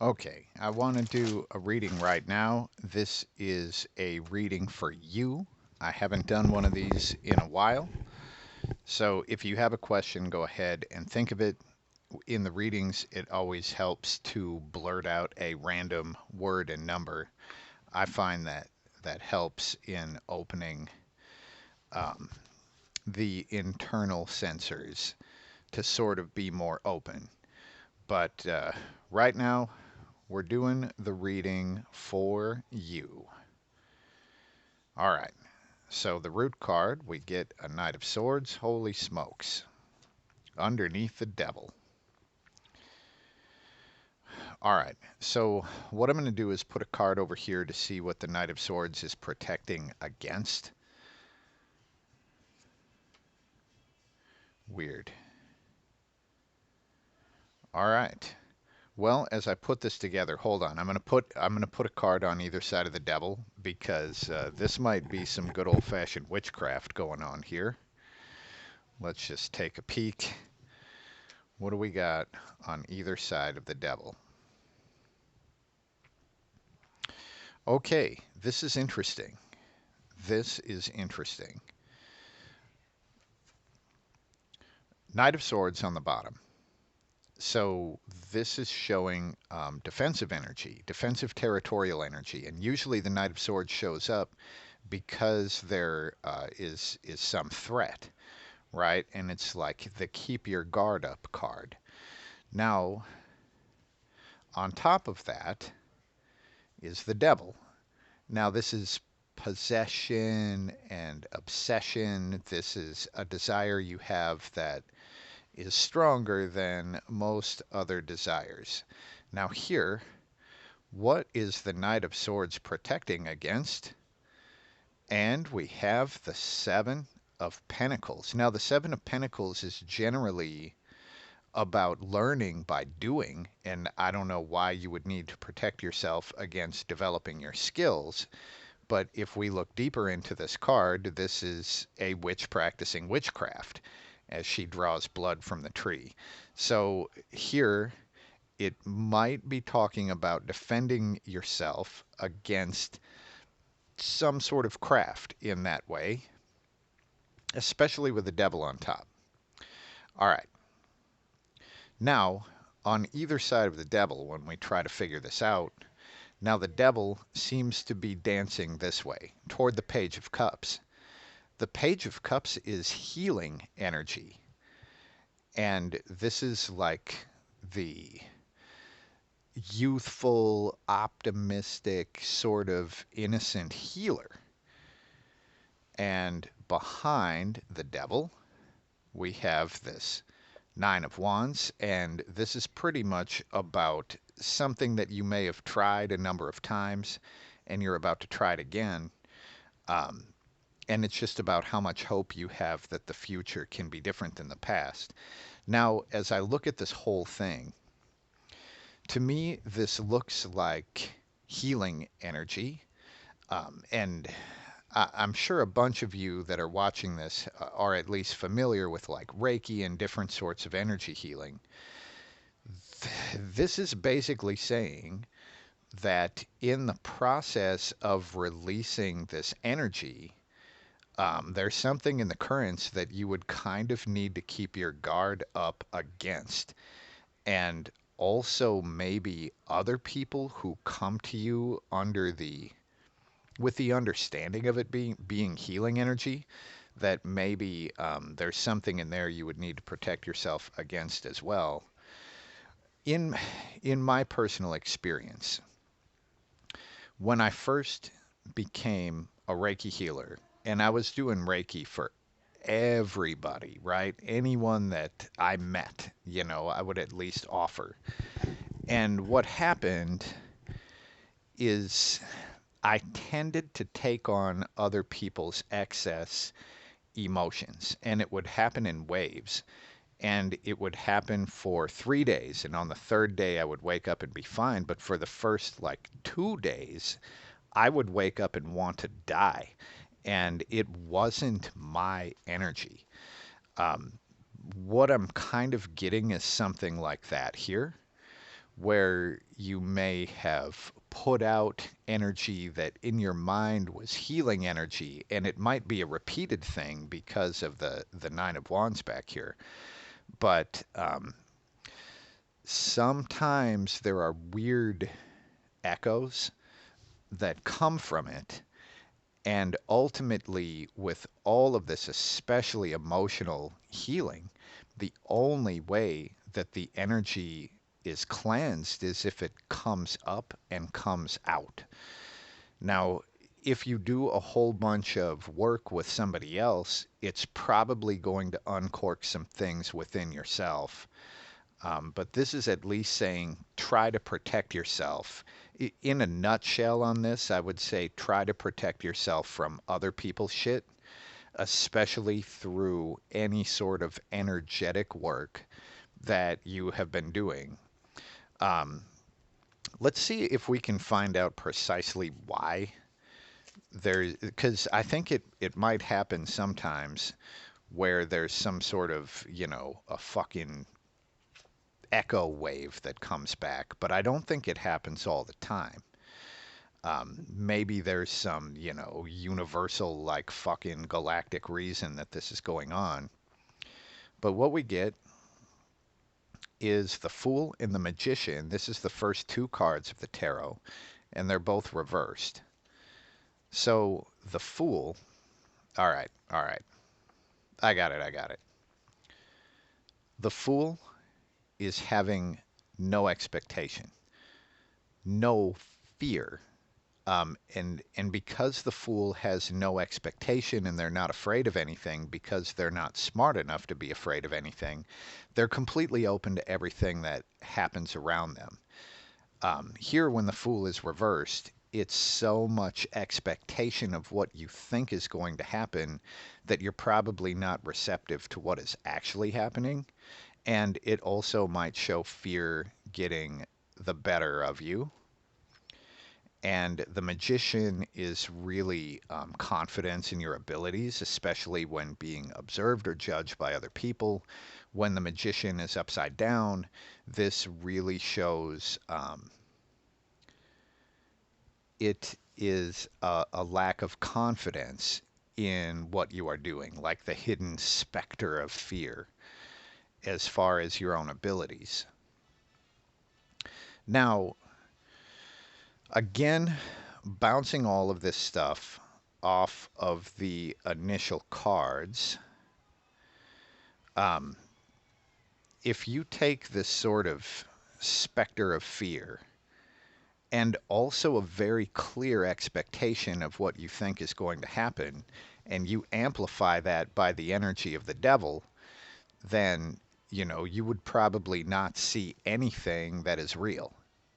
Okay, I want to do a reading right now. This is a reading for you. I haven't done one of these in a while. So if you have a question, go ahead and think of it. In the readings, it always helps to blurt out a random word and number. I find that that helps in opening um, the internal sensors to sort of be more open. But right now, we're doing the reading for you. All right. So the root card, we get a Knight of Swords. Holy smokes. Underneath the Devil. All right. So what I'm going to do is put a card over here to see what the Knight of Swords is protecting against. Weird. All right. Well, as I put this together, hold on. I'm gonna put a card on either side of the devil because this might be some good old-fashioned witchcraft going on here. Let's just take a peek. What do we got on either side of the devil? Okay, this is interesting. This is interesting. Knight of Swords on the bottom. So this is showing defensive energy, defensive territorial energy, and usually the Knight of Swords shows up because there is some threat, right? And it's like the keep your guard up card. Now, on top of that is the devil. Now, this is possession and obsession. This is a desire you have that is stronger than most other desires. Now, here, what is the Knight of Swords protecting against? And we have the Seven of Pentacles. Now, the Seven of Pentacles is generally about learning by doing, and I don't know why you would need to protect yourself against developing your skills. But if we look deeper into this card, this is a witch practicing witchcraft as she draws blood from the tree. So here it might be talking about defending yourself against some sort of craft in that way, especially with the devil on top. All right. Now, on either side of the devil, when we try to figure this out, now the devil seems to be dancing this way, toward the Page of Cups. The Page of Cups is healing energy. And this is like the youthful, optimistic, sort of innocent healer. And behind the devil, we have this Nine of Wands, and this is pretty much about something that you may have tried a number of times and you're about to try it again. Um, and it's just about how much hope you have that the future can be different than the past. Now, as I look at this whole thing, to me, this looks like healing energy. And I'm sure a bunch of you that are watching this are at least familiar with like Reiki and different sorts of energy healing. This is basically saying that in the process of releasing this energy, there's something in the currents that you would kind of need to keep your guard up against. And also maybe other people who come to you under the with the understanding of it being healing energy, that maybe there's something in there you would need to protect yourself against as well. In in my personal experience, when I first became a Reiki healer, and I was doing Reiki for everybody, right? Anyone that I met, I would at least offer. And what happened is I tended to take on other people's excess emotions, and it would happen in waves. And it would happen for 3 days, and on the third day, I would wake up and be fine. But for the first like 2 days, I would wake up and want to die, and it wasn't my energy. Um, what I'm kind of getting is something like that here, where you may have put out energy that in your mind was healing energy, and it might be a repeated thing because of the Nine of Wands back here. But sometimes there are weird echoes that come from it. And ultimately, with all of this, especially emotional healing, the only way that the energy is cleansed is if it comes up and comes out. Now, if you do a whole bunch of work with somebody else, it's probably going to uncork some things within yourself. But this is at least saying try to protect yourself. In a nutshell on this, I would say try to protect yourself from other people's shit, especially through any sort of energetic work that you have been doing. Um, let's see if we can find out precisely why there, because I think it might happen sometimes where there's some sort of, a fucking echo wave that comes back, but I don't think it happens all the time. Maybe there's some, universal, like fucking galactic reason that this is going on. But what we get is the Fool and the Magician. This is the first two cards of the tarot, and they're both reversed. So the Fool, all right, all right. I got it, I got it. The Fool is having no expectation, no fear. And because the Fool has no expectation and they're not afraid of anything, because they're not smart enough to be afraid of anything, they're completely open to everything that happens around them. Here, when the Fool is reversed, it's so much expectation of what you think is going to happen that you're probably not receptive to what is actually happening. And it also might show fear getting the better of you. And the Magician is really confidence in your abilities, especially when being observed or judged by other people. When the Magician is upside down, this really shows it is a lack of confidence in what you are doing, like the hidden specter of fear as far as your own abilities. Now, again, bouncing all of this stuff off of the initial cards, um, if you take this sort of specter of fear and also a very clear expectation of what you think is going to happen, and you amplify that by the energy of the devil, then, you would probably not see anything that is real.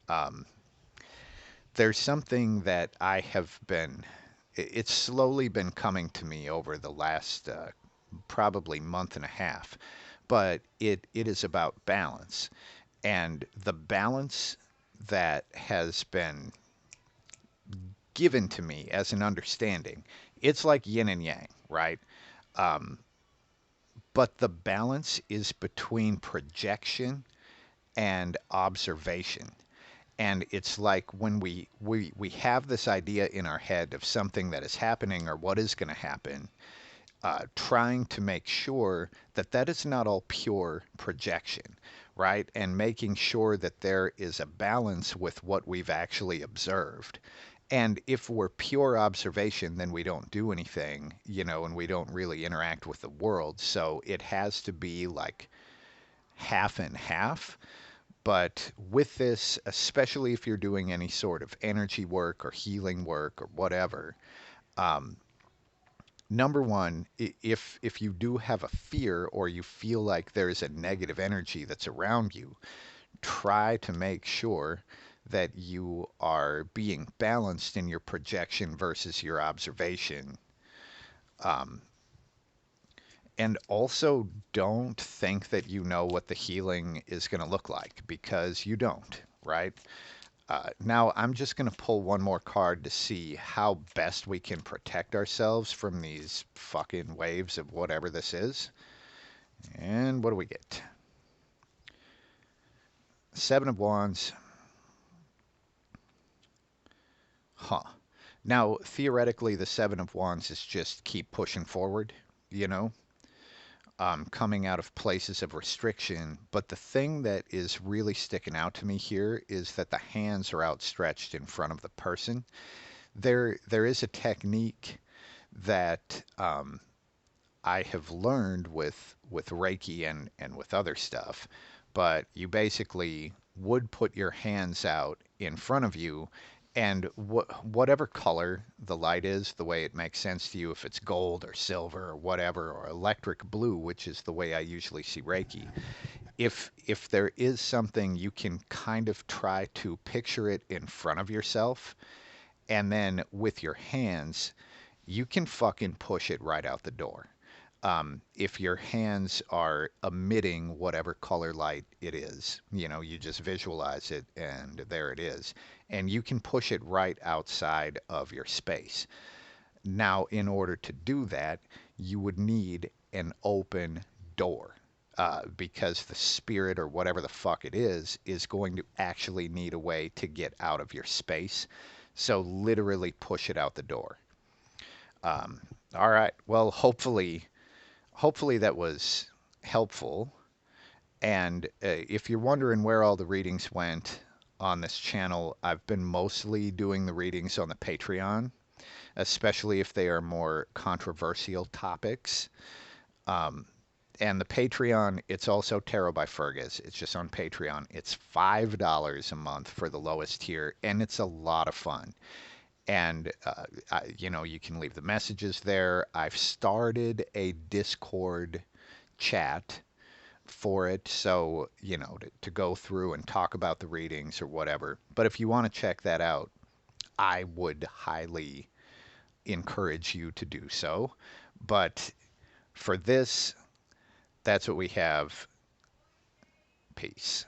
Um, there's something that I have been, it's slowly been coming to me over the last probably month and a half, but it is about balance. And the balance that has been given to me as an understanding, it's like yin and yang, right? Um, but the balance is between projection and observation. And it's like when we have this idea in our head of something that is happening or what is going to happen, trying to make sure that that is not all pure projection, right? And making sure that there is a balance with what we've actually observed. And if we're pure observation, then we don't do anything, and we don't really interact with the world. So it has to be like half and half. But with this, especially if you're doing any sort of energy work or healing work or whatever, um, number one, if you do have a fear or you feel like there's a negative energy that's around you, try to make sure that you are being balanced in your projection versus your observation. Um, and also, don't think that you know what the healing is going to look like because you don't, right? Now, I'm just going to pull one more card to see how best we can protect ourselves from these fucking waves of whatever this is. And what do we get? Seven of Wands. Huh. Now, theoretically, the Seven of Wands is just keep pushing forward, you know, coming out of places of restriction. But the thing that is really sticking out to me here is that the hands are outstretched in front of the person. There is a technique that I have learned with Reiki and with other stuff, but you basically would put your hands out in front of you, and whatever color the light is, the way it makes sense to you, if it's gold or silver or whatever, or electric blue, which is the way I usually see Reiki, if there is something, you can kind of try to picture it in front of yourself, and then with your hands, you can fucking push it right out the door. If your hands are emitting whatever color light it is, you just visualize it and there it is. And you can push it right outside of your space. Now, in order to do that, you would need an open door. Because the spirit or whatever the fuck it is going to actually need a way to get out of your space. So literally push it out the door. Um, all right. Well, hopefully that was helpful. And if you're wondering where all the readings went on this channel, I've been mostly doing the readings on the Patreon, especially if they are more controversial topics. Um, and the Patreon, it's also Tarot by Fergus. It's just on Patreon. It's $5 a month for the lowest tier, and it's a lot of fun. And you can leave the messages there. I've started a Discord chat for it, so to go through and talk about the readings or whatever. But if you want to check that out, I would highly encourage you to do so. But for this, that's what we have. Peace.